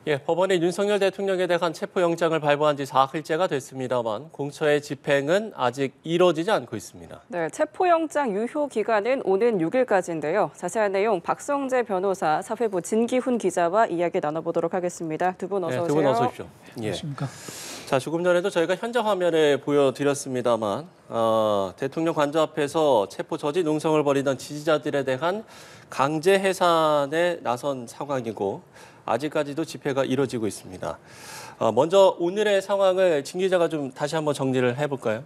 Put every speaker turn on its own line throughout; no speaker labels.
예, 법원이 윤석열 대통령에 대한 체포영장을 발부한 지 사흘째가 됐습니다만 공처의 집행은 아직 이뤄지지 않고 있습니다.
네, 체포영장 유효 기간은 오는 6일까지인데요. 자세한 내용 박성재 변호사, 사회부 진기훈 기자와 이야기 나눠보도록 하겠습니다. 두 분 어서 오세요.
두 분 어서 오십시오.
안녕하십니까.
자, 조금 전에도 저희가 현장 화면에 보여드렸습니다만 대통령 관저 앞에서 체포 저지 농성을 벌이던 지지자들에 대한 강제 해산에 나선 상황이고 아직까지도 집회가 이뤄지고 있습니다. 먼저 오늘의 상황을 진 기자가 좀 다시 한번 정리를 해볼까요?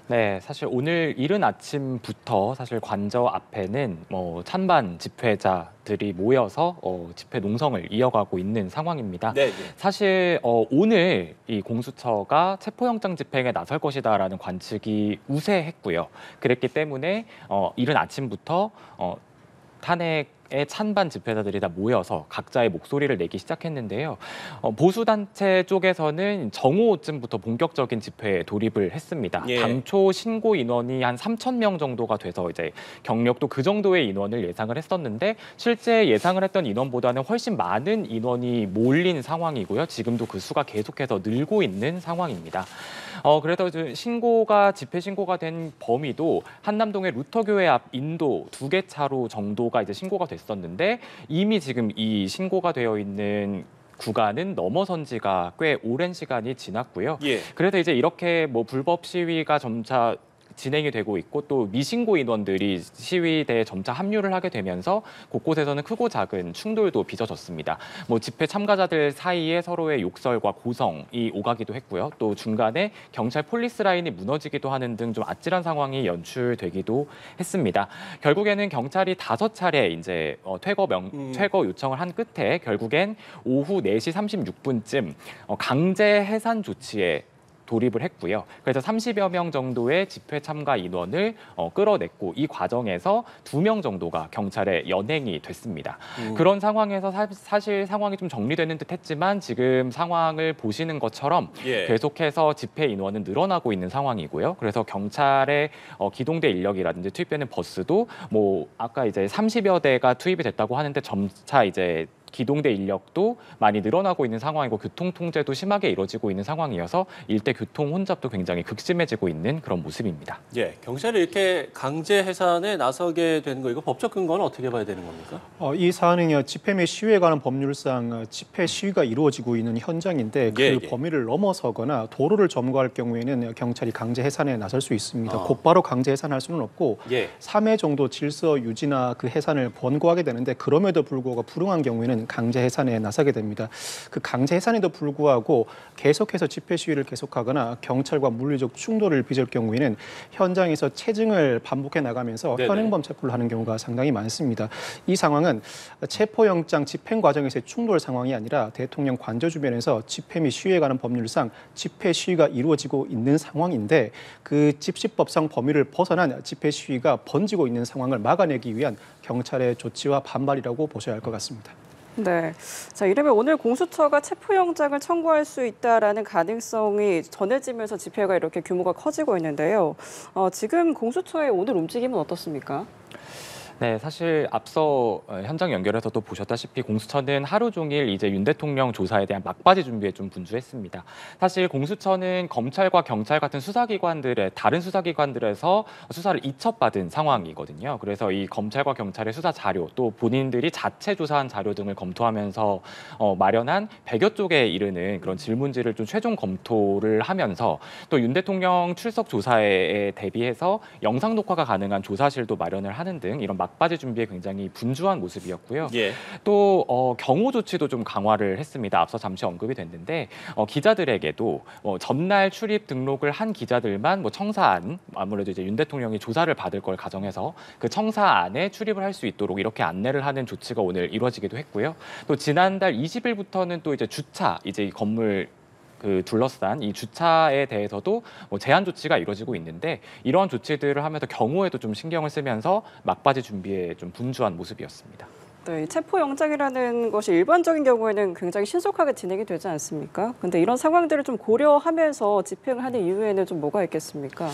네, 사실 오늘 이른 아침부터 사실 관저 앞에는 찬반 집회자들이 모여서 집회 농성을 이어가고 있는 상황입니다.
네.
사실 오늘 이 공수처가 체포영장 집행에 나설 것이다라는 관측이 우세했고요. 그랬기 때문에 이른 아침부터 탄핵의 찬반 집회자들이 다 모여서 각자의 목소리를 내기 시작했는데요. 보수단체 쪽에서는 정오쯤부터 본격적인 집회에 돌입을 했습니다.
예.
당초 신고 인원이 한 3,000명 정도가 돼서 이제 경력도 그 정도의 인원을 예상을 했었는데 실제 예상을 했던 인원보다는 훨씬 많은 인원이 몰린 상황이고요. 지금도 그 수가 계속해서 늘고 있는 상황입니다. 그래서 집회 신고가 된 범위도 한남동의 루터교회 앞 인도 2개 차로 정도가 이제 신고가 됐었는데 이미 지금 이 신고가 되어 있는 구간은 넘어선 지가 꽤 오랜 시간이 지났고요.
예.
그래서 이제 이렇게 불법 시위가 점차 진행이 되고 있고 또 미신고 인원들이 시위대에 점차 합류를 하게 되면서 곳곳에서는 크고 작은 충돌도 빚어졌습니다. 집회 참가자들 사이에 서로의 욕설과 고성이 오가기도 했고요. 또 중간에 경찰 폴리스 라인이 무너지기도 하는 등 좀 아찔한 상황이 연출되기도 했습니다. 결국에는 경찰이 5차례 이제 퇴거 요청을 한 끝에 결국엔 오후 4시 36분쯤 강제 해산 조치에 돌입을 했고요. 그래서 30여 명 정도의 집회 참가 인원을 끌어냈고 이 과정에서 2명 정도가 경찰에 연행이 됐습니다. 그런 상황에서 사실 상황이 좀 정리되는 듯했지만 지금 상황을 보시는 것처럼 계속해서 집회 인원은 늘어나고 있는 상황이고요. 그래서 경찰의 기동대 인력이라든지 투입되는 버스도 아까 이제 30여 대가 투입이 됐다고 하는데 점차 이제 기동대 인력도 많이 늘어나고 있는 상황이고 교통 통제도 심하게 이루어지고 있는 상황이어서 일대 교통 혼잡도 굉장히 극심해지고 있는 그런 모습입니다.
예, 경찰이 이렇게 강제 해산에 나서게 되는 거 이거 법적 근거는 어떻게 봐야 되는 겁니까?
이 사안은 집회 및 시위에 관한 법률상 집회 시위가 이루어지고 있는 현장인데 그 범위를 넘어서거나 도로를 점거할 경우에는 경찰이 강제 해산에 나설 수 있습니다. 곧바로 강제 해산할 수는 없고 3회 정도 질서 유지나 그 해산을 권고하게 되는데 그럼에도 불구하고 불응한 경우에는 강제 해산에 나서게 됩니다. 그 강제 해산에도 불구하고 계속해서 집회 시위를 계속하거나 경찰과 물리적 충돌을 빚을 경우에는 현장에서 체증을 반복해 나가면서 현행범 체포를 하는 경우가 상당히 많습니다. 이 상황은 체포영장 집행 과정에서의 충돌 상황이 아니라 대통령 관저 주변에서 집회 및 시위에 관한 법률상 집회 시위가 이루어지고 있는 상황인데 그 집시법상 범위를 벗어난 집회 시위가 번지고 있는 상황을 막아내기 위한 경찰의 조치와 반발이라고 보셔야 할 것 같습니다.
네, 자 이러면 오늘 공수처가 체포영장을 청구할 수 있다라는 가능성이 전해지면서 집회가 이렇게 규모가 커지고 있는데요. 지금 공수처의 오늘 움직임은 어떻습니까?
네, 사실 앞서 현장 연결에서도 보셨다시피 공수처는 하루 종일 이제 윤 대통령 조사에 대한 막바지 준비에 좀 분주했습니다. 사실 공수처는 검찰과 경찰 같은 다른 수사기관들에서 수사를 이첩받은 상황이거든요. 그래서 이 검찰과 경찰의 수사 자료 또 본인들이 자체 조사한 자료 등을 검토하면서 마련한 100여 쪽에 이르는 그런 질문지를 좀 최종 검토를 하면서 또 윤 대통령 출석 조사에 대비해서 영상 녹화가 가능한 조사실도 마련을 하는 등 이런 막바지 준비에 굉장히 분주한 모습이었고요. 또 경호 조치도 좀 강화를 했습니다. 앞서 잠시 언급이 됐는데 기자들에게도 전날 출입 등록을 한 기자들만 청사안 아무래도 이제 윤 대통령이 조사를 받을 걸 가정해서 그 청사안에 출입을 할 수 있도록 이렇게 안내를 하는 조치가 오늘 이루어지기도 했고요. 또 지난달 20일부터는 또 이제 주차 이제 이 건물 둘러싼 이 주차에 대해서도 제한 조치가 이루어지고 있는데 이러한 조치들을 하면서 경호에도 좀 신경을 쓰면서 막바지 준비에 좀 분주한 모습이었습니다.
네, 체포영장이라는 것이 일반적인 경우에는 굉장히 신속하게 진행이 되지 않습니까? 근데 이런 상황들을 좀 고려하면서 집행을 하는 이유에는 좀 뭐가 있겠습니까?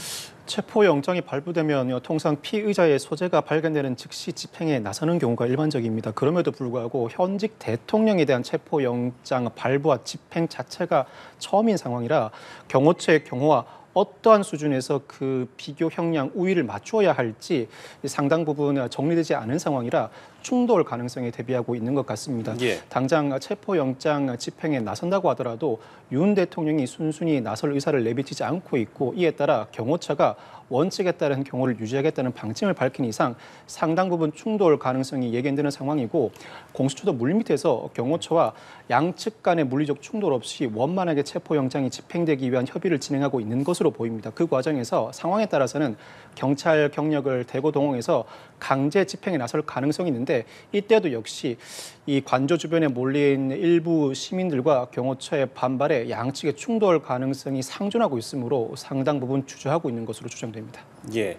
체포영장이 발부되면 통상 피의자의 소재가 발견되는 즉시 집행에 나서는 경우가 일반적입니다. 그럼에도 불구하고 현직 대통령에 대한 체포영장 발부와 집행 자체가 처음인 상황이라 경호처의 경호와 어떠한 수준에서 그 비교 형량 우위를 맞추어야 할지 상당 부분 정리되지 않은 상황이라 충돌 가능성에 대비하고 있는 것 같습니다.
예.
당장 체포영장 집행에 나선다고 하더라도 윤 대통령이 순순히 나설 의사를 내비치지 않고 있고 이에 따라 경호처가 원칙에 따른 경호를 유지하겠다는 방침을 밝힌 이상 상당 부분 충돌 가능성이 예견되는 상황이고 공수처도 물밑에서 경호처와 양측 간의 물리적 충돌 없이 원만하게 체포영장이 집행되기 위한 협의를 진행하고 있는 것으로 보입니다. 그 과정에서 상황에 따라서는 경찰 경력을 대거 동원해서 강제 집행에 나설 가능성이 있는데 이때도 역시 이 관저 주변에 몰린 일부 시민들과 경호처의 반발에 양측의 충돌 가능성이 상존하고 있으므로 상당 부분 주저하고 있는 것으로 추정됩니다.
예.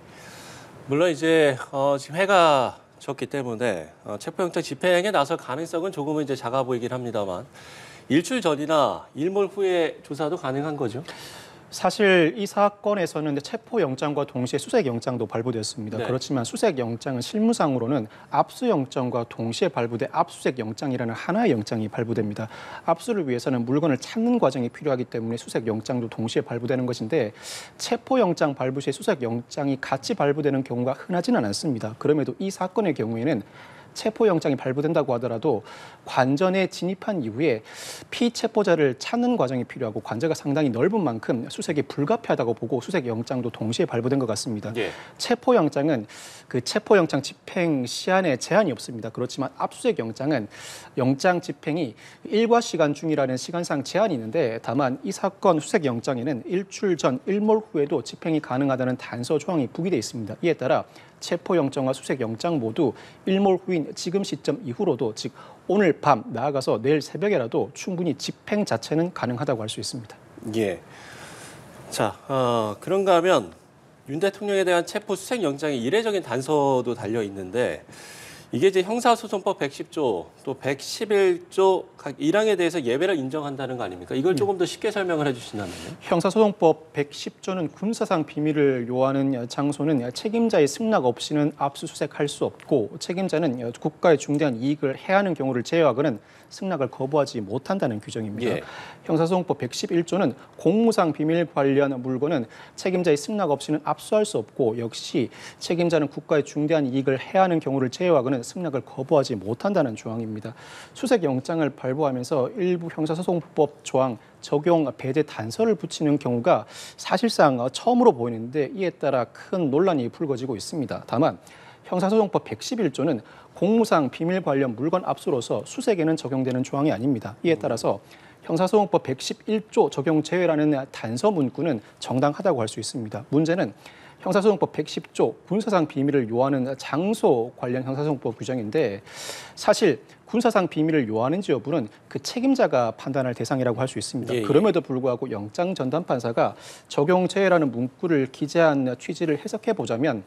물론 이제 지금 해가 졌기 때문에 체포영장 집행에 나설 가능성은 조금은 이제 작아 보이긴 합니다만 일주일 전이나 일몰 후에 조사도 가능한 거죠.
사실 이 사건에서는 체포영장과 동시에 수색영장도 발부됐습니다.
네.
그렇지만 수색영장은 실무상으로는 압수영장과 동시에 발부돼 압수수색영장이라는 하나의 영장이 발부됩니다. 압수를 위해서는 물건을 찾는 과정이 필요하기 때문에 수색영장도 동시에 발부되는 것인데 체포영장 발부 시에 수색영장이 같이 발부되는 경우가 흔하지는 않습니다. 그럼에도 이 사건의 경우에는 체포영장이 발부된다고 하더라도 관전에 진입한 이후에 피체포자를 찾는 과정이 필요하고 관저가 상당히 넓은 만큼 수색이 불가피하다고 보고 수색영장도 동시에 발부된 것 같습니다.
예.
체포영장은 그 체포영장 집행 시한에 제한이 없습니다. 그렇지만 압수수색영장은 영장 집행이 일과 시간 중이라는 시간상 제한이 있는데 다만 이 사건 수색영장에는 일주일 전 일몰 후에도 집행이 가능하다는 단서 조항이 부기돼 있습니다. 이에 따라 체포영장과 수색영장 모두 일몰 후인 지금 시점 이후로도 즉 오늘 밤 나아가서 내일 새벽에라도 충분히 집행 자체는 가능하다고 할 수 있습니다.
예. 자, 그런가 하면 윤 대통령에 대한 체포 수색영장에 이례적인 단서도 달려 있는데 이게 이제 형사소송법 110조 또 111조 각 1항에 대해서 예외를 인정한다는 거 아닙니까? 이걸 조금 더 쉽게 설명을 해주신다면요.
형사소송법 110조는 군사상 비밀을 요하는 장소는 책임자의 승낙 없이는 압수수색할 수 없고 책임자는 국가의 중대한 이익을 해하는 경우를 제외하고는 승낙을 거부하지 못한다는 규정입니다.
예.
형사소송법 111조는 공무상 비밀 관련 물건은 책임자의 승낙 없이는 압수할 수 없고 역시 책임자는 국가의 중대한 이익을 해하는 경우를 제외하고는 승낙을 거부하지 못한다는 조항입니다. 수색영장을 발부하면서 일부 형사소송법 조항 적용 배제 단서를 붙이는 경우가 사실상 처음으로 보이는데 이에 따라 큰 논란이 불거지고 있습니다. 다만 형사소송법 111조는 공무상 비밀 관련 물건 압수로서 수색에는 적용되는 조항이 아닙니다. 이에 따라서 형사소송법 111조 적용 제외라는 단서 문구는 정당하다고 할 수 있습니다. 문제는 형사소송법 110조 군사상 비밀을 요하는 장소 관련 형사소송법 규정인데 사실 군사상 비밀을 요하는지 여부는 그 책임자가 판단할 대상이라고 할 수 있습니다.
예, 예.
그럼에도 불구하고 영장 전담 판사가 적용 제외라는 문구를 기재한 취지를 해석해 보자면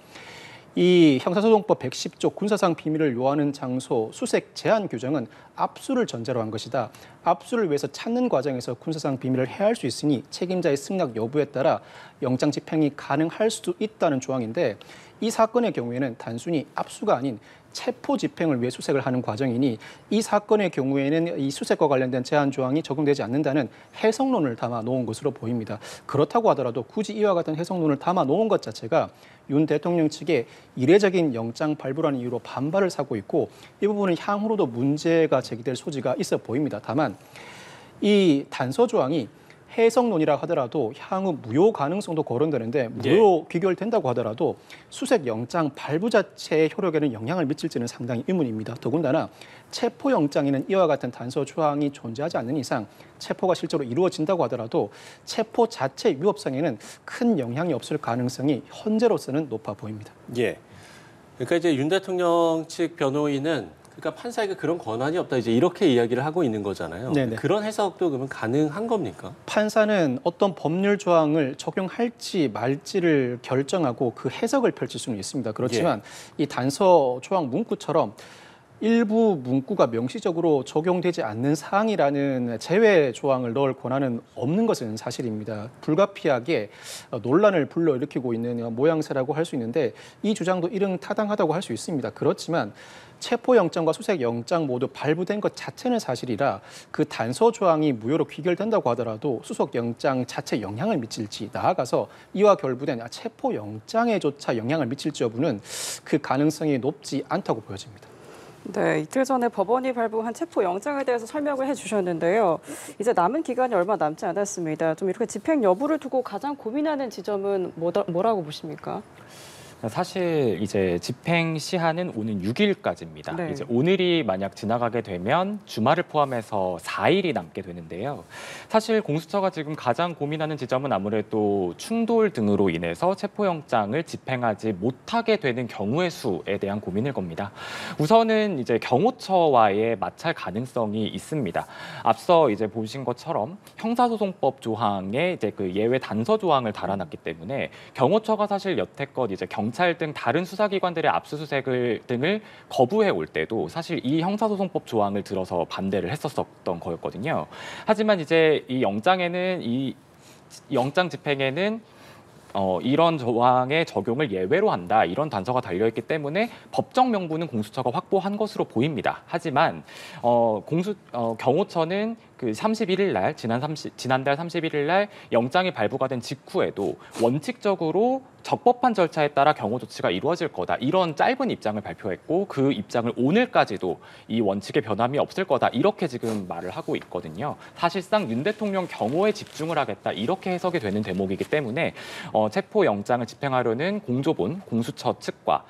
이 형사소송법 110조 군사상 비밀을 요하는 장소 수색 제한 규정은 압수를 전제로 한 것이다. 압수를 위해서 찾는 과정에서 군사상 비밀을 해할 수 있으니 책임자의 승낙 여부에 따라 영장 집행이 가능할 수도 있다는 조항인데 이 사건의 경우에는 단순히 압수가 아닌 체포 집행을 위해 수색을 하는 과정이니 이 사건의 경우에는 이 수색과 관련된 제한 조항이 적용되지 않는다는 해석론을 담아 놓은 것으로 보입니다. 그렇다고 하더라도 굳이 이와 같은 해석론을 담아 놓은 것 자체가 윤 대통령 측의 이례적인 영장 발부라는 이유로 반발을 사고 있고 이 부분은 향후로도 문제가 제기될 소지가 있어 보입니다. 다만 이 단서 조항이 해석론이라 하더라도 향후 무효 가능성도 거론되는데 무효 귀결된다고 하더라도 수색영장 발부 자체의 효력에는 영향을 미칠지는 상당히 의문입니다. 더군다나 체포영장에는 이와 같은 단서 조항이 존재하지 않는 이상 체포가 실제로 이루어진다고 하더라도 체포 자체 위법성에는 큰 영향이 없을 가능성이 현재로서는 높아 보입니다.
예. 그러니까 이제 윤 대통령 측 변호인은 그러니까 판사에게 그런 권한이 없다 이제 이렇게 이야기를 하고 있는 거잖아요.
네네.
그런 해석도 그러면 가능한 겁니까?
판사는 어떤 법률 조항을 적용할지 말지를 결정하고 그 해석을 펼칠 수는 있습니다. 그렇지만 이 단서 조항 문구처럼 일부 문구가 명시적으로 적용되지 않는 사항이라는 제외 조항을 넣을 권한은 없는 것은 사실입니다. 불가피하게 논란을 불러일으키고 있는 모양새라고 할 수 있는데 이 주장도 이릉타당하다고 할 수 있습니다. 그렇지만 체포영장과 수색영장 모두 발부된 것 자체는 사실이라 그 단서 조항이 무효로 귀결된다고 하더라도 수색영장 자체 영향을 미칠지 나아가서 이와 결부된 체포영장에조차 영향을 미칠지 여부는 그 가능성이 높지 않다고 보여집니다.
네, 이틀 전에 법원이 발부한 체포영장에 대해서 설명을 해주셨는데요. 이제 남은 기간이 얼마 남지 않았습니다. 좀 이렇게 집행 여부를 두고 가장 고민하는 지점은 뭐라고 보십니까?
사실 이제 집행 시한은 오는 6일까지입니다.
네.
이제 오늘이 만약 지나가게 되면 주말을 포함해서 4일이 남게 되는데요. 사실 공수처가 지금 가장 고민하는 지점은 아무래도 충돌 등으로 인해서 체포영장을 집행하지 못하게 되는 경우의 수에 대한 고민일 겁니다. 우선은 이제 경호처와의 마찰 가능성이 있습니다. 앞서 이제 보신 것처럼 형사소송법 조항에 이제 그 예외 단서 조항을 달아놨기 때문에 경호처가 사실 여태껏 이제 경찰 등 다른 수사기관들의 압수수색을 등을 거부해 올 때도 사실 이 형사소송법 조항을 들어서 반대를 했었던 거였거든요. 하지만 이제 이 영장 집행에는 이런 조항의 적용을 예외로 한다 이런 단서가 달려있기 때문에 법적 명분은 공수처가 확보한 것으로 보입니다. 하지만 경호처는 그 31일 날 지난달 31일 날 영장이 발부가 된 직후에도 원칙적으로 적법한 절차에 따라 경호 조치가 이루어질 거다 이런 짧은 입장을 발표했고 그 입장을 오늘까지도 이 원칙의 변함이 없을 거다 이렇게 지금 말을 하고 있거든요. 사실상 윤 대통령 경호에 집중을 하겠다 이렇게 해석이 되는 대목이기 때문에 체포 영장을 집행하려는 공조본 공수처 측과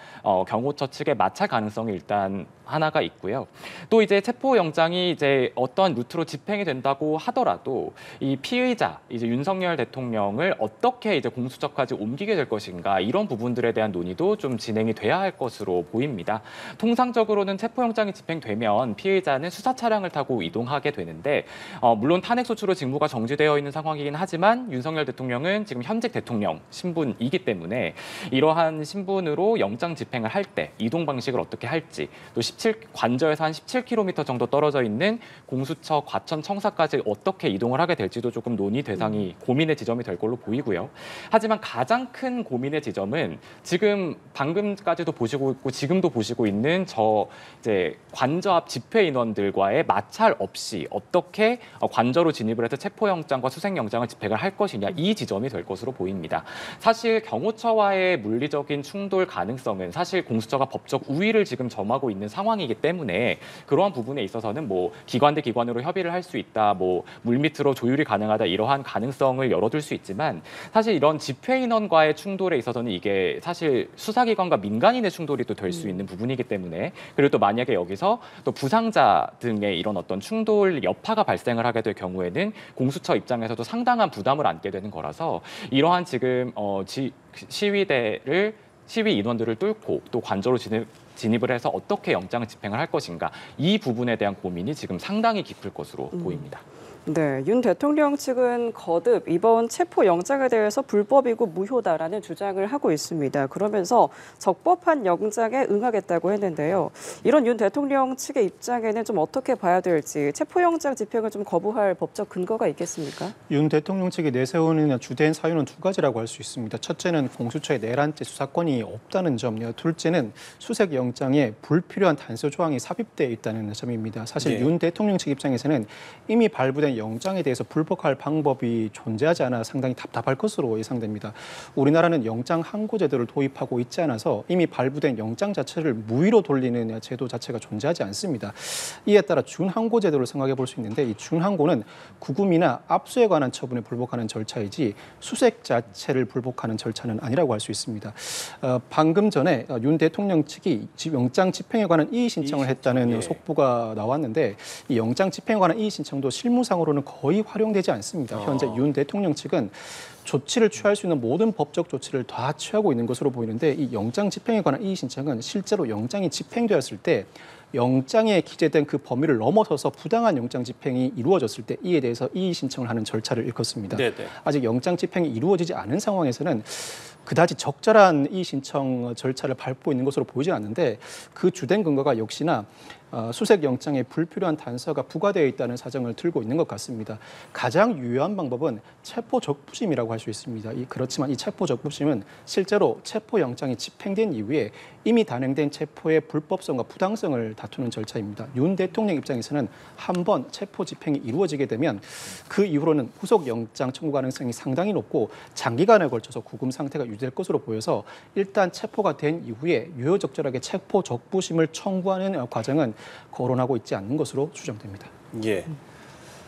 경호처 측의 마찰 가능성이 일단 하나가 있고요. 또 이제 체포 영장이 이제 어떤 루트로 집행이 된다고 하더라도 이 피의자 이제 윤석열 대통령을 어떻게 이제 공수처까지 옮기게 될 것인가 이런 부분들에 대한 논의도 좀 진행이 돼야 할 것으로 보입니다. 통상적으로는 체포 영장이 집행되면 피의자는 수사 차량을 타고 이동하게 되는데 물론 탄핵 소추로 직무가 정지되어 있는 상황이긴 하지만 윤석열 대통령은 지금 현직 대통령 신분이기 때문에 이러한 신분으로 영장 집행을 할 때 이동 방식을 어떻게 할지 또 관저에서 한 17km 정도 떨어져 있는 공수처 과천 청사까지 어떻게 이동을 하게 될지도 조금 논의 대상이 고민의 지점이 될 걸로 보이고요. 하지만 가장 큰 고민의 지점은 지금 방금까지도 보시고 있고 지금도 보시고 있는 이제 관저 앞 집회 인원들과의 마찰 없이 어떻게 관저로 진입을 해서 체포영장과 수색영장을 집행을 할 것이냐 이 지점이 될 것으로 보입니다. 사실 경호처와의 물리적인 충돌 가능성은 사실 공수처가 법적 우위를 지금 점하고 있는 상황이기 때문에 그러한 부분에 있어서는 뭐 기관 대 기관으로 협의를 할 수 있다, 뭐 물밑으로 조율이 가능하다 이러한 가능성을 열어둘 수 있지만 사실 이런 집회 인원과의 충돌에 있어서는 이게 사실 수사기관과 민간인의 충돌이 또 될 수 있는 부분이기 때문에 그리고 또 만약에 여기서 또 부상자 등의 이런 어떤 충돌 여파가 발생을 하게 될 경우에는 공수처 입장에서도 상당한 부담을 안게 되는 거라서 이러한 지금 시위 인원들을 뚫고 또 관저로 진입을 해서 어떻게 영장을 집행을 할 것인가 이 부분에 대한 고민이 지금 상당히 깊을 것으로 보입니다.
네, 윤 대통령 측은 거듭 이번 체포 영장에 대해서 불법이고 무효다라는 주장을 하고 있습니다. 그러면서 적법한 영장에 응하겠다고 했는데요. 이런 윤 대통령 측의 입장에는 좀 어떻게 봐야 될지 체포 영장 집행을 좀 거부할 법적 근거가 있겠습니까?
윤 대통령 측이 내세우는 주된 사유는 두 가지라고 할 수 있습니다. 첫째는 공수처의 내란죄 수사권이 없다는 점이요. 둘째는 수색 영장에 불필요한 단서 조항이 삽입되어 있다는 점입니다. 사실 윤 대통령 측 입장에서는 이미 발부된 영장에 대해서 불복할 방법이 존재하지 않아 상당히 답답할 것으로 예상됩니다. 우리나라는 영장 항고 제도를 도입하고 있지 않아서 이미 발부된 영장 자체를 무위로 돌리는 제도 자체가 존재하지 않습니다. 이에 따라 준항고 제도를 생각해 볼 수 있는데 이 준항고는 구금이나 압수에 관한 처분에 불복하는 절차이지 수색 자체를 불복하는 절차는 아니라고 할 수 있습니다. 방금 전에 윤 대통령 측이 영장 집행에 관한 이의 신청을 했다는 속보가 나왔는데 이 영장 집행에 관한 이의 신청도 실무상으로는 거의 활용되지 않습니다. 현재 윤 대통령 측은 조치를 취할 수 있는 모든 법적 조치를 다 취하고 있는 것으로 보이는데 이 영장 집행에 관한 이의 신청은 실제로 영장이 집행되었을 때 영장에 기재된 그 범위를 넘어서서 부당한 영장 집행이 이루어졌을 때 이에 대해서 이의 신청을 하는 절차를 일컫습니다.
네네.
아직 영장 집행이 이루어지지 않은 상황에서는 그다지 적절한 이의 신청 절차를 밟고 있는 것으로 보이진 않는데 그 주된 근거가 역시나 수색 영장에 불필요한 단서가 부과되어 있다는 사정을 들고 있는 것 같습니다. 가장 유효한 방법은 체포 적부심이라고 할 수 있습니다. 그렇지만 이 체포 적부심은 실제로 체포 영장이 집행된 이후에 이미 단행된 체포의 불법성과 부당성을 다투는 절차입니다. 윤 대통령 입장에서는 한 번 체포 집행이 이루어지게 되면 그 이후로는 후속 영장 청구 가능성이 상당히 높고 장기간에 걸쳐서 구금 상태가 유지될 것으로 보여서 일단 체포가 된 이후에 유효적절하게 체포 적부심을 청구하는 과정은 거론하고 있지 않는 것으로 추정됩니다.
예.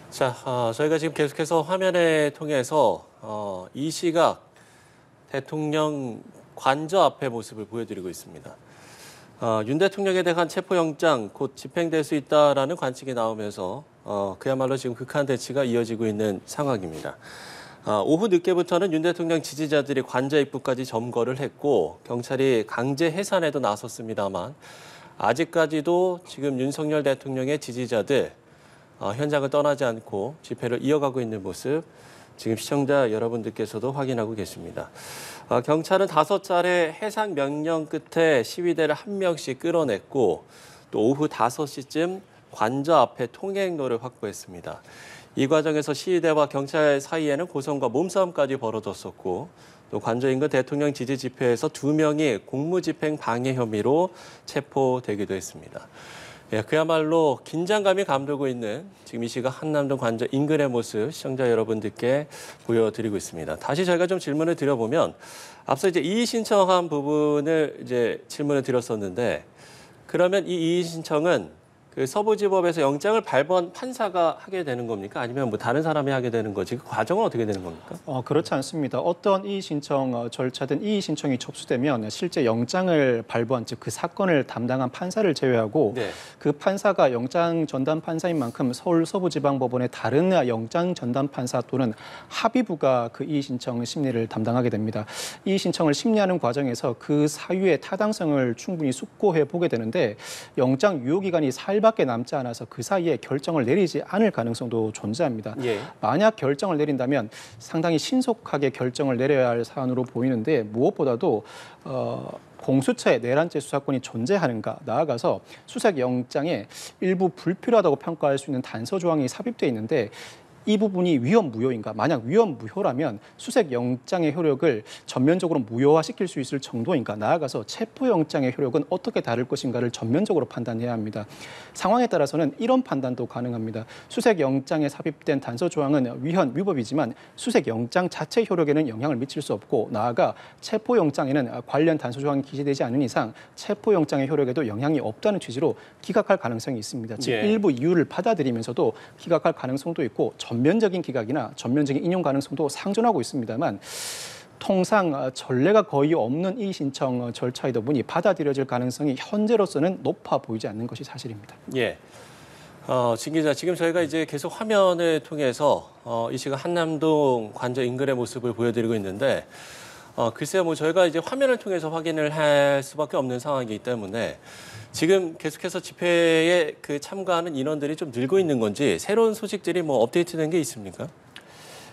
자, 저희가 지금 계속해서 화면에 통해서 이 시각 대통령 관저 앞의 모습을 보여드리고 있습니다. 윤 대통령에 대한 체포영장 곧 집행될 수 있다라는 관측이 나오면서 그야말로 지금 극한 대치가 이어지고 있는 상황입니다. 오후 늦게부터는 윤 대통령 지지자들이 관저 입구까지 점거를 했고 경찰이 강제 해산에도 나섰습니다만 아직까지도 지금 윤석열 대통령의 지지자들 현장을 떠나지 않고 집회를 이어가고 있는 모습 지금 시청자 여러분들께서도 확인하고 계십니다. 경찰은 5차례 해상 명령 끝에 시위대를 한 명씩 끌어냈고 또 오후 5시쯤 관저 앞에 통행로를 확보했습니다. 이 과정에서 시위대와 경찰 사이에는 고성과 몸싸움까지 벌어졌었고 또 관저 인근 대통령 지지 집회에서 2명이 공무집행 방해 혐의로 체포되기도 했습니다. 예, 그야말로 긴장감이 감돌고 있는 지금 이 시각 한남동 관저 인근의 모습 시청자 여러분들께 보여드리고 있습니다. 다시 저희가 좀 질문을 드려보면 앞서 이제 이의 신청한 부분을 이제 질문을 드렸었는데 그러면 이 이의 신청은 그 서부지법에서 영장을 발부한 판사가 하게 되는 겁니까? 아니면 뭐 다른 사람이 하게 되는 거지? 그 과정은 어떻게 되는 겁니까?
그렇지 않습니다. 어떤 이의 신청 절차든 이의 신청이 접수되면 실제 영장을 발부한 즉 그 사건을 담당한 판사를 제외하고
네.
그 판사가 영장 전담 판사인 만큼 서울 서부지방법원의 다른 영장 전담 판사 또는 합의부가 그 이의 신청 심리를 담당하게 됩니다. 이의 신청을 심리하는 과정에서 그 사유의 타당성을 충분히 숙고해 보게 되는데 영장 유효 기간이 4일밖에 남지 않아서 그 사이에 결정을 내리지 않을 가능성도 존재합니다.
예.
만약 결정을 내린다면 상당히 신속하게 결정을 내려야 할 사안으로 보이는데 무엇보다도 공수처에 내란죄 수사권이 존재하는가 나아가서 수색영장에 일부 불필요하다고 평가할 수 있는 단서 조항이 삽입되어 있는데 이 부분이 위헌 무효인가? 만약 위헌 무효라면 수색 영장의 효력을 전면적으로 무효화시킬 수 있을 정도인가? 나아가서 체포 영장의 효력은 어떻게 다를 것인가를 전면적으로 판단해야 합니다. 상황에 따라서는 이런 판단도 가능합니다. 수색 영장에 삽입된 단서 조항은 위헌 위법이지만 수색 영장 자체 효력에는 영향을 미칠 수 없고 나아가 체포 영장에는 관련 단서 조항이 기재되지 않은 이상 체포 영장의 효력에도 영향이 없다는 취지로 기각할 가능성이 있습니다. 즉
예.
일부 이유를 받아들이면서도 기각할 가능성도 있고 전면적인 기각이나 전면적인 인용 가능성도 상존하고 있습니다만 통상 전례가 거의 없는 이의 신청 절차이다 보니 받아들여질 가능성이 현재로서는 높아 보이지 않는 것이 사실입니다.
예. 진 기자, 지금 저희가 이제 계속 화면을 통해서 이 시각 한남동 관저 인근의 모습을 보여드리고 있는데 글쎄요, 뭐 저희가 이제 화면을 통해서 확인을 할 수밖에 없는 상황이기 때문에 지금 계속해서 집회에 그 참가하는 인원들이 좀 늘고 있는 건지 새로운 소식들이 뭐 업데이트된 게 있습니까?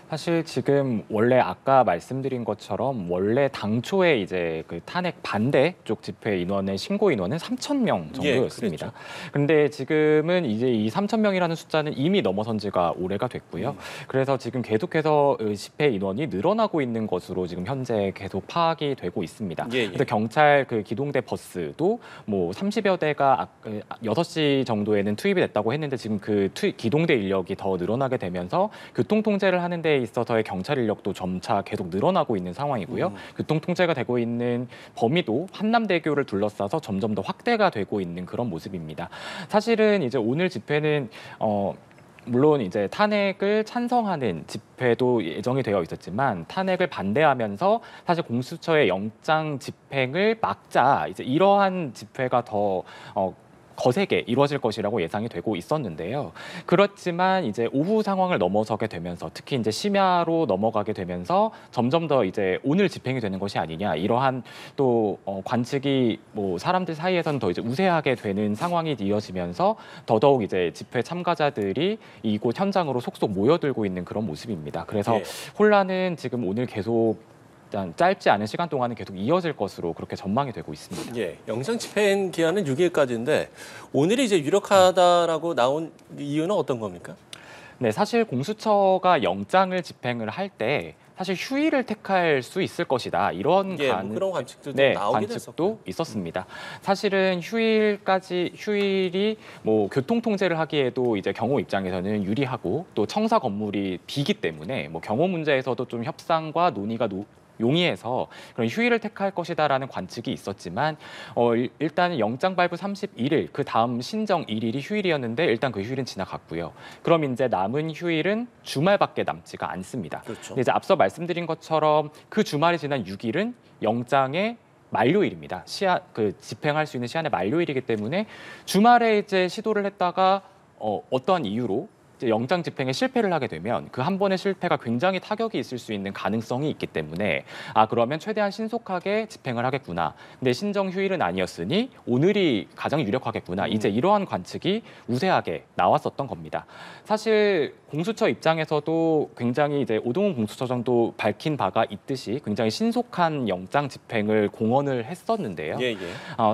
사실 지금 원래 아까 말씀드린 것처럼 원래 당초에 이제 그 탄핵 반대 쪽 집회 인원의 신고 인원은 3,000명 정도였습니다.
예,
그런데 지금은 이제 이 3,000명이라는 숫자는 이미 넘어선 지가 오래가 됐고요. 그래서 지금 계속해서 집회 인원이 늘어나고 있는 것으로 지금 현재 계속 파악이 되고 있습니다.
예, 예.
그래서 경찰 그 기동대 버스도 뭐 30여 대가 6시 정도에는 투입이 됐다고 했는데 지금 그 기동대 인력이 더 늘어나게 되면서 교통 통제를 하는 데 있어서의 경찰 인력도 점차 계속 늘어나고 있는 상황이고요. 교통 통제가 되고 있는 범위도 한남대교를 둘러싸서 점점 더 확대가 되고 있는 그런 모습입니다. 사실은 이제 오늘 집회는 물론 이제 탄핵을 찬성하는 집회도 예정이 되어 있었지만 탄핵을 반대하면서 사실 공수처의 영장 집행을 막자 이제 이러한 집회가 더 거세게 이루어질 것이라고 예상이 되고 있었는데요. 그렇지만 이제 오후 상황을 넘어서게 되면서 특히 이제 심야로 넘어가게 되면서 점점 더 이제 오늘 집행이 되는 것이 아니냐 이러한 또 관측이 뭐 사람들 사이에서는 더 이제 우세하게 되는 상황이 이어지면서 더더욱 이제 집회 참가자들이 이곳 현장으로 속속 모여들고 있는 그런 모습입니다. 그래서
예.
혼란은 지금 오늘 계속 일단 짧지 않은 시간 동안은 계속 이어질 것으로 그렇게 전망이 되고 있습니다.
예, 영장 집행 기한은 6일까지인데 오늘이 이제 유력하다라고 나온 이유는 어떤 겁니까?
네, 사실 공수처가 영장을 집행을 할 때 사실 휴일을 택할 수 있을 것이다. 이런
예, 뭐 그런 관측도 좀
네,
나오긴
관측도
했었고.
있었습니다. 사실은 휴일이 뭐 교통 통제를 하기에도 이제 경호 입장에서는 유리하고 또 청사 건물이 비기 때문에 뭐 경호 문제에서도 좀 협상과 논의가 용이해서 그런 휴일을 택할 것이다라는 관측이 있었지만 일단 영장 발부 31일 그 다음 신정 1일이 휴일이었는데 일단 그 휴일은 지나갔고요. 그럼 이제 남은 휴일은 주말밖에 남지가 않습니다.
그렇죠.
근데 이제 앞서 말씀드린 것처럼 그 주말이 지난 6일은 영장의 만료일입니다. 집행할 수 있는 시한의 만료일이기 때문에 주말에 이제 시도를 했다가 어떠한 이유로 이제 영장 집행에 실패를 하게 되면 그 한 번의 실패가 굉장히 타격이 있을 수 있는 가능성이 있기 때문에 그러면 최대한 신속하게 집행을 하겠구나. 근데 신정 휴일은 아니었으니 오늘이 가장 유력하겠구나. 이제 이러한 관측이 우세하게 나왔었던 겁니다. 사실 공수처 입장에서도 굉장히 이제 오동훈 공수처장도 밝힌 바가 있듯이 굉장히 신속한 영장 집행을 공언을 했었는데요.
예, 예.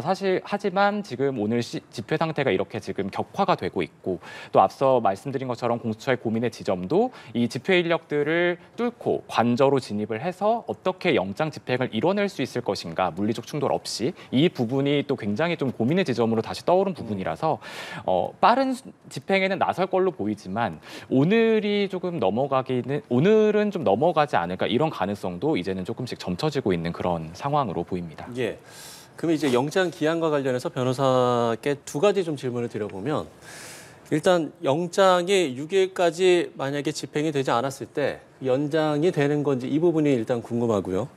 사실 하지만 지금 오늘 집회 상태가 이렇게 지금 격화가 되고 있고 또 앞서 말씀드린 것처럼 공수처의 고민의 지점도 이 집회 인력들을 뚫고 관저로 진입을 해서 어떻게 영장 집행을 이뤄낼 수 있을 것인가 물리적 충돌 없이 이 부분이 또 굉장히 좀 고민의 지점으로 다시 떠오른 부분이라서 빠른 집행에는 나설 걸로 보이지만 오늘은 좀 넘어가지 않을까 이런 가능성도 이제는 조금씩 점쳐지고 있는 그런 상황으로 보입니다.
예. 그럼 이제 영장 기한과 관련해서 변호사께 두 가지 좀 질문을 드려보면 일단 영장이 6일까지 만약에 집행이 되지 않았을 때 연장이 되는 건지 이 부분이 일단 궁금하고요.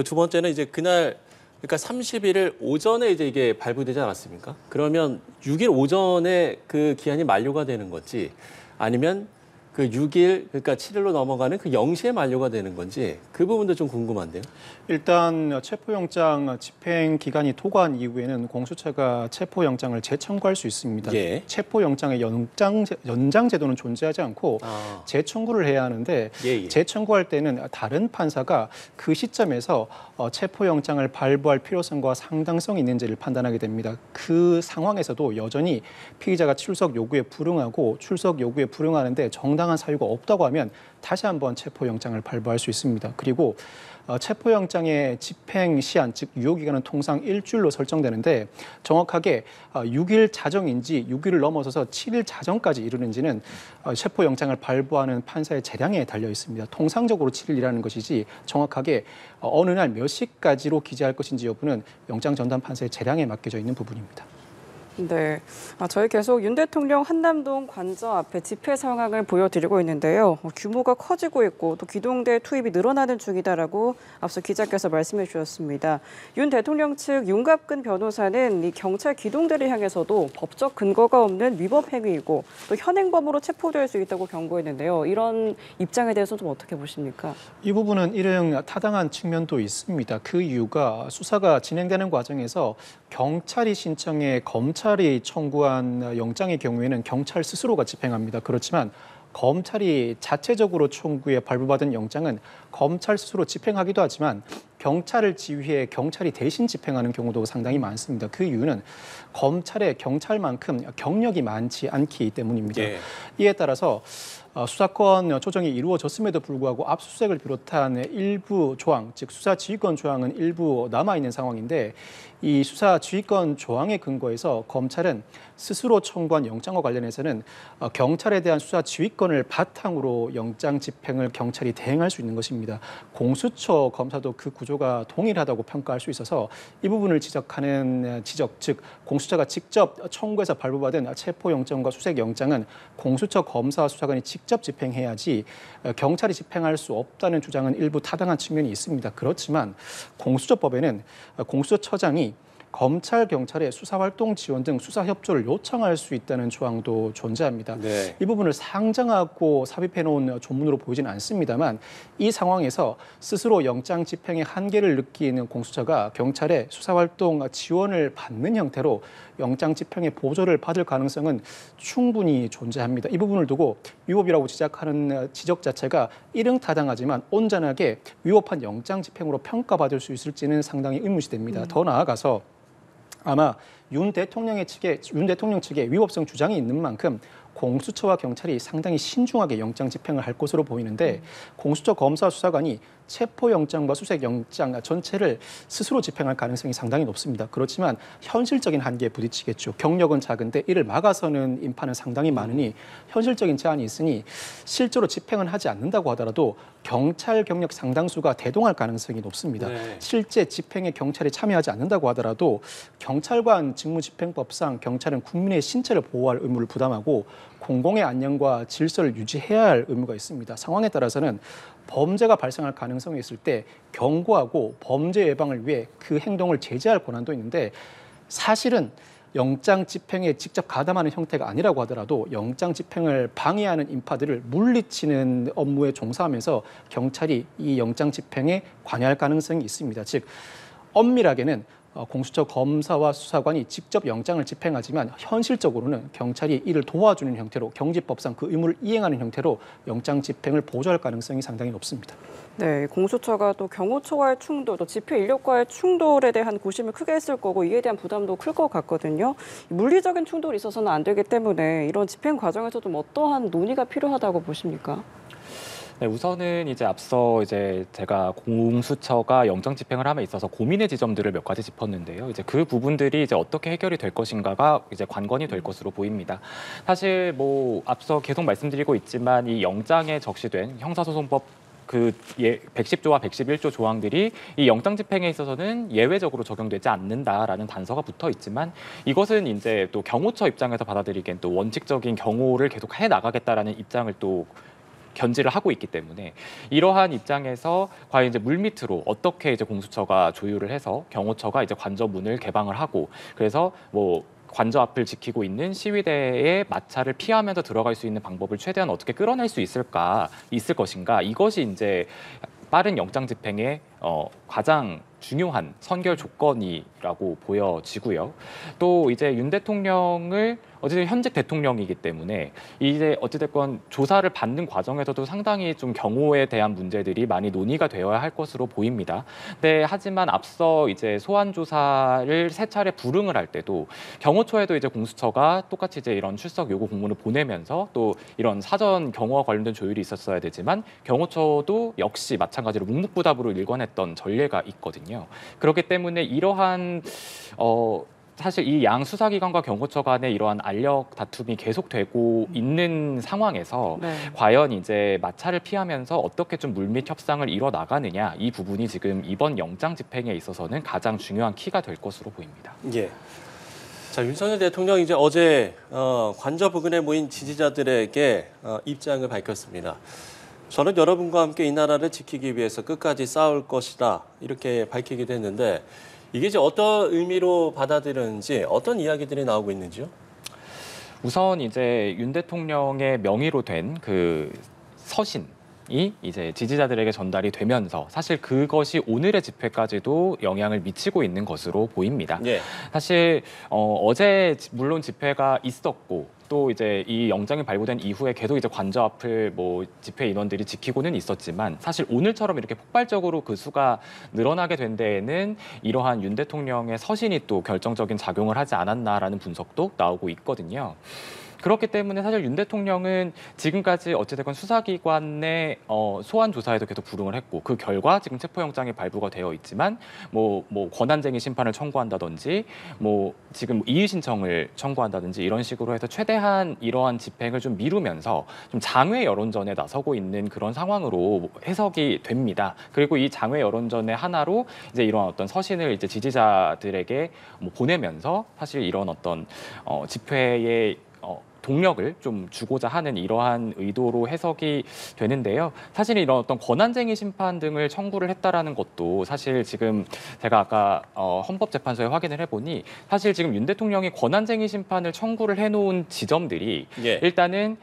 두 번째는 이제 그날 그러니까 31일 오전에 이제 이게 발부되지 않았습니까? 그러면 6일 오전에 그 기한이 만료가 되는 건지 아니면 그 6일 그러니까 7일로 넘어가는 그 0시에 만료가 되는 건지 그 부분도 좀 궁금한데요.
일단 체포영장 집행 기간이 도과한 이후에는 공수처가 체포영장을 재청구할 수 있습니다.
예.
체포영장의 연장 제도는 존재하지 않고 재청구를 해야 하는데
예.
재청구할 때는 다른 판사가 그 시점에서 체포영장을 발부할 필요성과 상당성이 있는지를 판단하게 됩니다. 그 상황에서도 여전히 피의자가 출석 요구에 불응하고 출석 요구에 불응하는데 정당한 사유가 없다고 하면 다시 한번 체포영장을 발부할 수 있습니다. 그리고 체포영장의 집행 시한, 즉 유효기간은 통상 일주일로 설정되는데 정확하게 6일 자정인지 6일을 넘어서서 7일 자정까지 이르는지는 체포영장을 발부하는 판사의 재량에 달려 있습니다. 통상적으로 7일이라는 것이지 정확하게 어느 날 몇 시까지로 기재할 것인지 여부는 영장 전담 판사의 재량에 맡겨져 있는 부분입니다.
네, 저희 계속 윤 대통령 한남동 관저 앞에 집회 상황을 보여드리고 있는데요. 규모가 커지고 있고 또 기동대 투입이 늘어나는 중이다라고 앞서 기자께서 말씀해 주셨습니다. 윤 대통령 측 윤갑근 변호사는 이 경찰 기동대를 향해서도 법적 근거가 없는 위법 행위이고 또 현행범으로 체포될 수 있다고 경고했는데요. 이런 입장에 대해서 좀 어떻게 보십니까?
이 부분은 일행 타당한 측면도 있습니다. 그 이유가 수사가 진행되는 과정에서 경찰이 신청해 검찰이 청구한 영장의 경우에는 경찰 스스로가 집행합니다. 그렇지만 검찰이 자체적으로 청구해 발부받은 영장은 검찰 스스로 집행하기도 하지만 경찰을 지휘해 경찰이 대신 집행하는 경우도 상당히 많습니다. 그 이유는 검찰에 경찰만큼 경력이 많지 않기 때문입니다.
예.
이에 따라서 수사권 조정이 이루어졌음에도 불구하고 압수수색을 비롯한 일부 조항, 즉 수사지휘권 조항은 일부 남아있는 상황인데 이 수사지휘권 조항에 근거해서 검찰은 스스로 청구한 영장과 관련해서는 경찰에 대한 수사지휘권을 바탕으로 영장 집행을 경찰이 대행할 수 있는 것입니다. 공수처 검사도 그 구조가 동일하다고 평가할 수 있어서 이 부분을 지적하는 지적, 즉 공수처가 직접 청구해서 발부받은 체포영장과 수색영장은 공수처 검사 수사관이 직접 집행해야지 경찰이 집행할 수 없다는 주장은 일부 타당한 측면이 있습니다. 그렇지만 공수처법에는 공수처처장이 검찰, 경찰의 수사활동 지원 등 수사 협조를 요청할 수 있다는 조항도 존재합니다.
네.
이 부분을 상정하고 삽입해놓은 조문으로 보이지는 않습니다만 이 상황에서 스스로 영장 집행의 한계를 느끼는 공수처가 경찰의 수사활동 지원을 받는 형태로 영장 집행의 보조를 받을 가능성은 충분히 존재합니다. 이 부분을 두고 위법이라고 지적하는 지적 자체가 일응타당하지만 온전하게 위법한 영장 집행으로 평가받을 수 있을지는 상당히 의문시됩니다. 더 나아가서 아마 윤 대통령 측에 위법성 주장이 있는 만큼 공수처와 경찰이 상당히 신중하게 영장 집행을 할 것으로 보이는데 공수처 검사 수사관이 체포영장과 수색영장 전체를 스스로 집행할 가능성이 상당히 높습니다. 그렇지만 현실적인 한계에 부딪히겠죠. 경력은 작은데 이를 막아서는 인파는 상당히 많으니 현실적인 제한이 있으니 실제로 집행은 하지 않는다고 하더라도 경찰 경력 상당수가 대동할 가능성이 높습니다.
네.
실제 집행에 경찰이 참여하지 않는다고 하더라도 경찰관 직무집행법상 경찰은 국민의 신체를 보호할 의무를 부담하고 공공의 안녕과 질서를 유지해야 할 의무가 있습니다. 상황에 따라서는 범죄가 발생할 가능성이 있을 때 경고하고 범죄 예방을 위해 그 행동을 제재할 권한도 있는데 사실은 영장 집행에 직접 가담하는 형태가 아니라고 하더라도 영장 집행을 방해하는 인파들을 물리치는 업무에 종사하면서 경찰이 이 영장 집행에 관여할 가능성이 있습니다. 즉 엄밀하게는 공수처 검사와 수사관이 직접 영장을 집행하지만 현실적으로는 경찰이 이를 도와주는 형태로 경지법상 그 의무를 이행하는 형태로 영장 집행을 보조할 가능성이 상당히 높습니다.
네, 공수처가 또 경호처와의 충돌, 또 집회 인력과의 충돌에 대한 고심을 크게 했을 거고 이에 대한 부담도 클 것 같거든요. 물리적인 충돌이 있어서는 안 되기 때문에 이런 집행 과정에서 좀 어떠한 논의가 필요하다고 보십니까?
네, 우선은 이제 앞서 이제 제가 공수처가 영장 집행을 함에 있어서 고민의 지점들을 몇 가지 짚었는데요. 이제 그 부분들이 이제 어떻게 해결이 될 것인가가 이제 관건이 될 것으로 보입니다. 사실 뭐 앞서 계속 말씀드리고 있지만 이 영장에 적시된 형사소송법 110조와 111조 조항들이 이 영장 집행에 있어서는 예외적으로 적용되지 않는다라는 단서가 붙어 있지만 이것은 이제 또 경호처 입장에서 받아들이기엔 또 원칙적인 경호를 계속 해 나가겠다라는 입장을 또 견지를 하고 있기 때문에 이러한 입장에서 과연 이제 물밑으로 어떻게 이제 공수처가 조율을 해서 경호처가 이제 관저 문을 개방을 하고 그래서 뭐 관저 앞을 지키고 있는 시위대의 마찰을 피하면서 들어갈 수 있는 방법을 최대한 어떻게 끌어낼 수 있을 것인가 이것이 이제 빠른 영장 집행의 가장 중요한 선결 조건이라고 보여지고요. 또 이제 윤 대통령을 어쨌든 현직 대통령이기 때문에 이제 어찌됐건 조사를 받는 과정에서도 상당히 좀 경호에 대한 문제들이 많이 논의가 되어야 할 것으로 보입니다. 네, 하지만 앞서 이제 소환 조사를 세 차례 불응을 할 때도 경호처에도 이제 공수처가 똑같이 이제 이런 출석 요구 공문을 보내면서 또 이런 사전 경호와 관련된 조율이 있었어야 되지만 경호처도 역시 마찬가지로 묵묵부답으로 일관했던 전례가 있거든요. 그렇기 때문에 이러한 사실 이 양 수사기관과 경호처 간의 이러한 알력 다툼이 계속되고 있는 상황에서
네.
과연 이제 마찰을 피하면서 어떻게 좀 물밑 협상을 이뤄 나가느냐 이 부분이 지금 이번 영장 집행에 있어서는 가장 중요한 키가 될 것으로 보입니다.
예. 자, 윤석열 대통령 이제 어제 관저 부근에 모인 지지자들에게 입장을 밝혔습니다. 저는 여러분과 함께 이 나라를 지키기 위해서 끝까지 싸울 것이다 이렇게 밝히기도 했는데 이게 이제 어떤 의미로 받아들였는지 어떤 이야기들이 나오고 있는지요?
우선 이제 윤 대통령의 명의로 된 그 서신이 이제 지지자들에게 전달이 되면서 사실 그것이 오늘의 집회까지도 영향을 미치고 있는 것으로 보입니다.
예.
사실 어제 물론 집회가 있었고 또 이제 이 영장이 발부된 이후에 계속 이제 관저 앞을 뭐 집회 인원들이 지키고는 있었지만 사실 오늘처럼 이렇게 폭발적으로 그 수가 늘어나게 된 데에는 이러한 윤 대통령의 서신이 또 결정적인 작용을 하지 않았나라는 분석도 나오고 있거든요. 그렇기 때문에 사실 윤 대통령은 지금까지 어찌됐건 수사기관의 소환 조사에도 계속 불응을 했고 그 결과 지금 체포영장이 발부가 되어 있지만 뭐 권한쟁의 심판을 청구한다든지 뭐 지금 이의 신청을 청구한다든지 이런 식으로 해서 최대한 이러한 집행을 좀 미루면서 좀 장외 여론전에 나서고 있는 그런 상황으로 해석이 됩니다. 그리고 이 장외 여론전의 하나로 이제 이런 어떤 서신을 이제 지지자들에게 뭐 보내면서 사실 이런 어떤 집회의 동력을 좀 주고자 하는 이러한 의도로 해석이 되는데요. 사실 이런 어떤 권한쟁의 심판 등을 청구를 했다라는 것도 사실 지금 제가 아까 헌법재판소에 확인을 해보니 사실 지금 윤 대통령이 권한쟁의 심판을 청구를 해놓은 지점들이
예.
일단은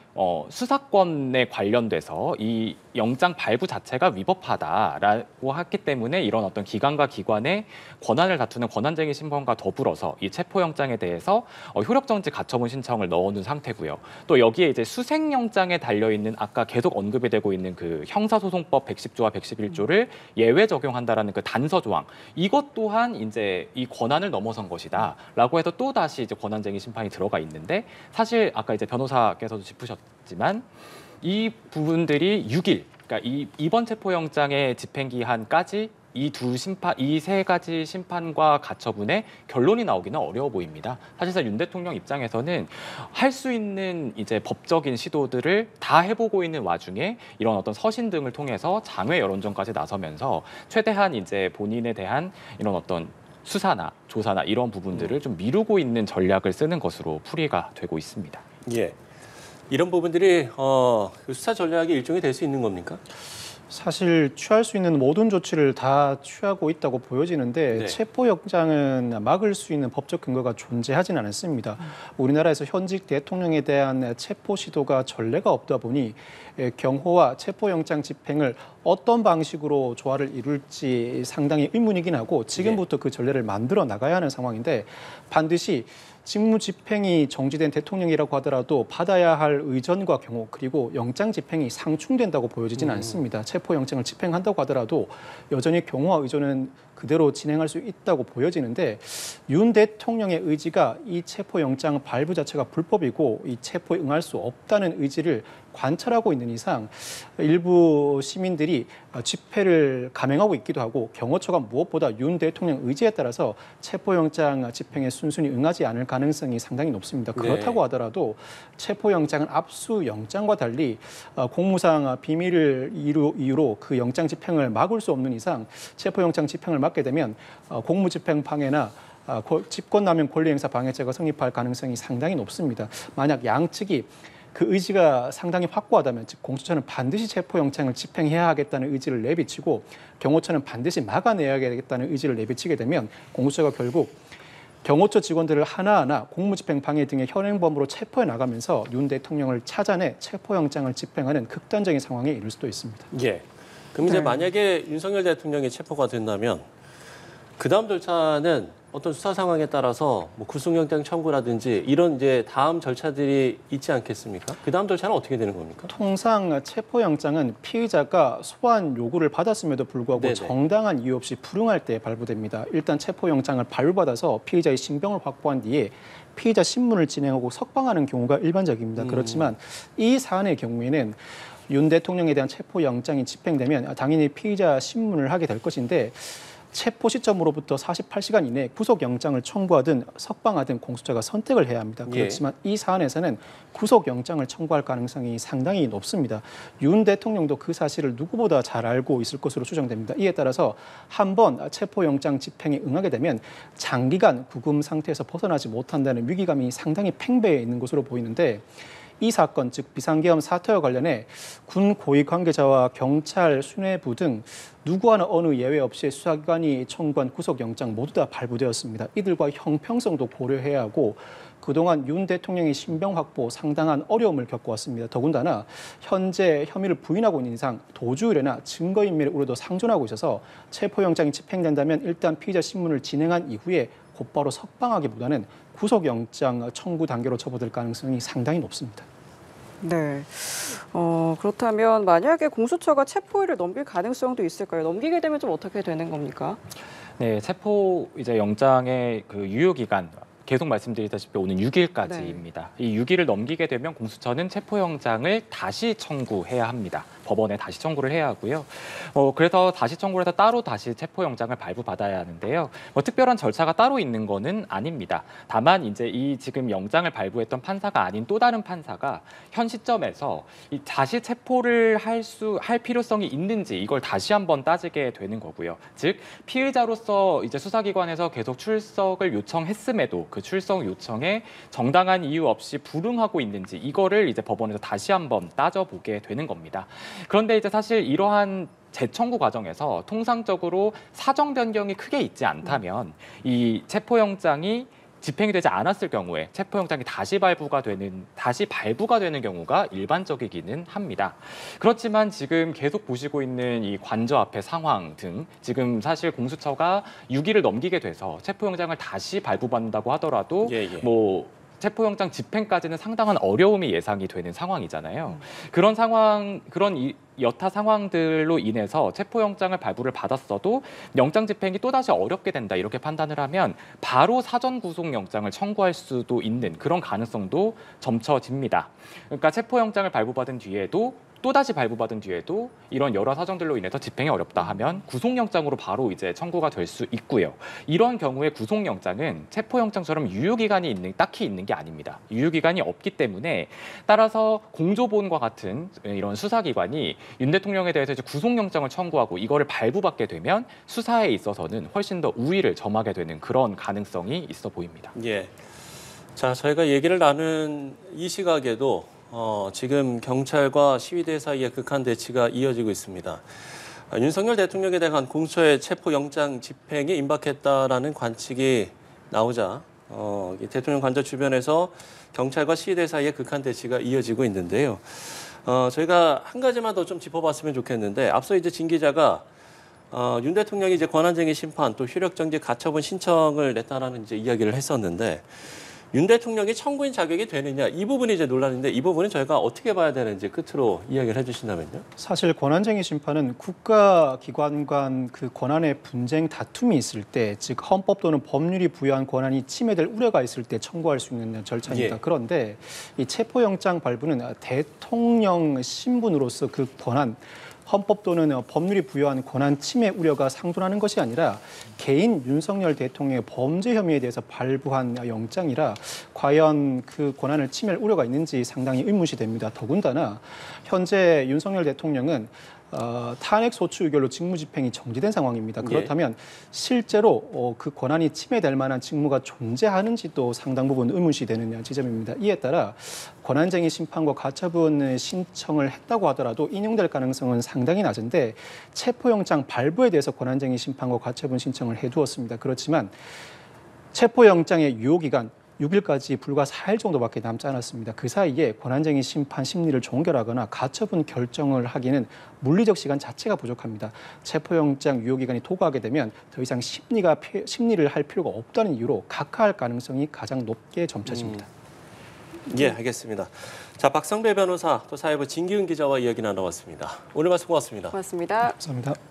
수사권에 관련돼서 이 영장 발부 자체가 위법하다라고 했기 때문에 이런 어떤 기관과 기관의 권한을 다투는 권한쟁의 심판과 더불어서 이 체포영장에 대해서 효력정지 가처분 신청을 넣어둔 상태고요. 또 여기에 이제 수색영장에 달려있는 아까 계속 언급이 되고 있는 그 형사소송법 110조와 111조를 예외 적용한다라는 그 단서 조항, 이것 또한 이제 이 권한을 넘어선 것이다라고 해서 또 다시 이제 권한쟁의 심판이 들어가 있는데 사실 아까 이제 변호사께서도 짚으셨지만 이 부분들이 6일, 그러니까 이번 체포영장의 집행기한까지 이 세 가지 심판과 가처분의 결론이 나오기는 어려워 보입니다. 사실상 윤 대통령 입장에서는 할 수 있는 이제 법적인 시도들을 다 해보고 있는 와중에 이런 어떤 서신 등을 통해서 장외 여론전까지 나서면서 최대한 이제 본인에 대한 이런 어떤 수사나 조사나 이런 부분들을 좀 미루고 있는 전략을 쓰는 것으로 풀이가 되고 있습니다.
예. 이런 부분들이 그 수사 전략의 일종이 될 수 있는 겁니까?
사실 취할 수 있는 모든 조치를 다 취하고 있다고 보여지는데
네.
체포영장은 막을 수 있는 법적 근거가 존재하지는 않습니다. 우리나라에서 현직 대통령에 대한 체포 시도가 전례가 없다 보니 경호와 체포영장 집행을 어떤 방식으로 조화를 이룰지 상당히 의문이긴 하고 지금부터 그 전례를 만들어 나가야 하는 상황인데 반드시 직무 집행이 정지된 대통령이라고 하더라도 받아야 할 의전과 경호 그리고 영장 집행이 상충된다고 보여지지는 않습니다. 체포영장을 집행한다고 하더라도 여전히 경호와 의전은 그대로 진행할 수 있다고 보여지는데 윤 대통령의 의지가 이 체포영장 발부 자체가 불법이고 이 체포에 응할 수 없다는 의지를 관찰하고 있는 이상 일부 시민들이 집회를 감행하고 있기도 하고 경호처가 무엇보다 윤 대통령 의지에 따라서 체포영장 집행에 순순히 응하지 않을 가능성이 상당히 높습니다. 그렇다고 하더라도 체포영장은 압수영장과 달리 공무상 비밀을 이유로 그 영장 집행을 막을 수 없는 이상 체포영장 집행을 막게 되면 공무집행 방해나 집권남용 권리행사 방해죄가 성립할 가능성이 상당히 높습니다. 만약 양측이 그 의지가 상당히 확고하다면 즉 공수처는 반드시 체포영장을 집행해야 하겠다는 의지를 내비치고 경호처는 반드시 막아내야겠다는 의지를 내비치게 되면 공수처가 결국 경호처 직원들을 하나하나 공무집행 방해 등의 현행범으로 체포해 나가면서 윤 대통령을 찾아내 체포영장을 집행하는 극단적인 상황에 이를 수도 있습니다.
예. 그럼 이제 만약에 윤석열 대통령이 체포가 된다면 그 다음 절차는 어떤 수사 상황에 따라서 뭐 구속영장 청구라든지 이런 이제 다음 절차들이 있지 않겠습니까? 그 다음 절차는 어떻게 되는 겁니까?
통상 체포영장은 피의자가 소환 요구를 받았음에도 불구하고
네네.
정당한 이유 없이 불응할 때 발부됩니다. 일단 체포영장을 발부받아서 피의자의 신병을 확보한 뒤에 피의자 신문을 진행하고 석방하는 경우가 일반적입니다. 그렇지만 이 사안의 경우에는 윤 대통령에 대한 체포영장이 집행되면 당연히 피의자 신문을 하게 될 것인데 체포 시점으로부터 48시간 이내에 구속영장을 청구하든 석방하든 공수처가 선택을 해야 합니다. 그렇지만 이 사안에서는 구속영장을 청구할 가능성이 상당히 높습니다. 윤 대통령도 그 사실을 누구보다 잘 알고 있을 것으로 추정됩니다. 이에 따라서 한번 체포영장 집행에 응하게 되면 장기간 구금 상태에서 벗어나지 못한다는 위기감이 상당히 팽배해 있는 것으로 보이는데 이 사건, 즉 비상계엄 사태와 관련해 군 고위 관계자와 경찰, 수뇌부 등 누구 하나 어느 예외 없이 수사기관이 청구한 구속영장 모두 다 발부되었습니다. 이들과 형평성도 고려해야 하고 그동안 윤 대통령의 신병 확보 상당한 어려움을 겪어왔습니다. 더군다나 현재 혐의를 부인하고 있는 이상 도주의뢰나 증거인멸의 우려도 상존하고 있어서 체포영장이 집행된다면 일단 피의자 신문을 진행한 이후에 곧바로 석방하기보다는 구속영장 청구 단계로 접어들 가능성이 상당히 높습니다.
네. 그렇다면 만약에 공수처가 체포일을 넘길 가능성도 있을까요? 넘기게 되면 좀 어떻게 되는 겁니까?
네, 체포 이제 영장의 그 유효 기간 계속 말씀드리다시피 오는 6일까지입니다. 이 6일을 넘기게 되면 공수처는 체포영장을 다시 청구해야 합니다. 법원에 다시 청구를 해야 하고요. 그래서 다시 청구를 해서 따로 다시 체포영장을 발부받아야 하는데요. 특별한 절차가 따로 있는 거는 아닙니다. 다만 이제 이 지금 영장을 발부했던 판사가 아닌 또 다른 판사가 현 시점에서 이 다시 체포를 할 필요성이 있는지 이걸 다시 한번 따지게 되는 거고요. 즉 피의자로서 이제 수사기관에서 계속 출석을 요청했음에도 그 출석 요청에 정당한 이유 없이 불응하고 있는지 이거를 이제 법원에서 다시 한번 따져보게 되는 겁니다. 그런데 이제 사실 이러한 재청구 과정에서 통상적으로 사정 변경이 크게 있지 않다면 이 체포영장이 집행이 되지 않았을 경우에 체포영장이 다시 발부가 되는 경우가 일반적이기는 합니다. 그렇지만 지금 계속 보시고 있는 이 관저 앞의 상황 등 지금 사실 공수처가 6일을 넘기게 돼서 체포영장을 다시 발부받는다고 하더라도 체포영장 집행까지는 상당한 어려움이 예상이 되는 상황이잖아요. 그런 여타 상황들로 인해서 체포영장을 발부를 받았어도 영장 집행이 또다시 어렵게 된다 이렇게 판단을 하면 바로 사전 구속영장을 청구할 수도 있는 그런 가능성도 점쳐집니다. 그러니까 체포영장을 발부받은 뒤에도 또다시 발부받은 뒤에도 이런 여러 사정들로 인해서 집행이 어렵다 하면 구속영장으로 바로 이제 청구가 될 수 있고요. 이런 경우에 구속영장은 체포영장처럼 유효기간이 딱히 있는 게 아닙니다. 유효기간이 없기 때문에 따라서 공조본과 같은 이런 수사기관이 윤 대통령에 대해서 이제 구속영장을 청구하고 이거를 발부받게 되면 수사에 있어서는 훨씬 더 우위를 점하게 되는 그런 가능성이 있어 보입니다.
예. 자, 저희가 얘기를 나눈 이 시각에도 지금 경찰과 시위대 사이의 극한 대치가 이어지고 있습니다. 윤석열 대통령에 대한 공수처의 체포영장 집행이 임박했다라는 관측이 나오자 대통령 관저 주변에서 경찰과 시위대 사이의 극한 대치가 이어지고 있는데요. 저희가 한 가지만 더 좀 짚어봤으면 좋겠는데 앞서 이제 진 기자가 윤 대통령이 이제 권한쟁의 심판 또 효력정지 가처분 신청을 냈다라는 이제 이야기를 했었는데. 윤 대통령이 청구인 자격이 되느냐 이 부분이 이제 논란인데 이 부분은 저희가 어떻게 봐야 되는지 끝으로 이야기를 해주신다면요.
사실 권한쟁의 심판은 국가기관 간 그 권한의 분쟁 다툼이 있을 때, 즉 헌법 또는 법률이 부여한 권한이 침해될 우려가 있을 때 청구할 수 있는 절차입니다. 그런데 이 체포영장 발부는 대통령 신분으로서 그 권한 헌법 또는 법률이 부여한 권한 침해 우려가 상존하는 것이 아니라 개인 윤석열 대통령의 범죄 혐의에 대해서 발부한 영장이라 과연 그 권한을 침해할 우려가 있는지 상당히 의문시 됩니다. 더군다나 현재 윤석열 대통령은 탄핵 소추 의결로 직무집행이 정지된 상황입니다. 그렇다면 실제로 그 권한이 침해될 만한 직무가 존재하는지도 상당 부분 의문시 되는 지점입니다. 이에 따라 권한쟁의 심판과 가처분 신청을 했다고 하더라도 인용될 가능성은 상당히 낮은데 체포영장 발부에 대해서 권한쟁의 심판과 가처분 신청을 해두었습니다. 그렇지만 체포영장의 유효기간 6일까지 불과 4일 정도밖에 남지 않았습니다. 그 사이에 권한쟁의 심판 심리를 종결하거나 가처분 결정을 하기는 물리적 시간 자체가 부족합니다. 체포영장 유효기간이 도과하게 되면 더 이상 심리를 할 필요가 없다는 이유로 각하할 가능성이 가장 높게 점쳐집니다.
예, 알겠습니다. 자, 박성배 변호사 또 사회부 진기훈 기자와 이야기 나눠봤습니다. 오늘 말씀 고맙습니다.
고맙습니다.
감사합니다.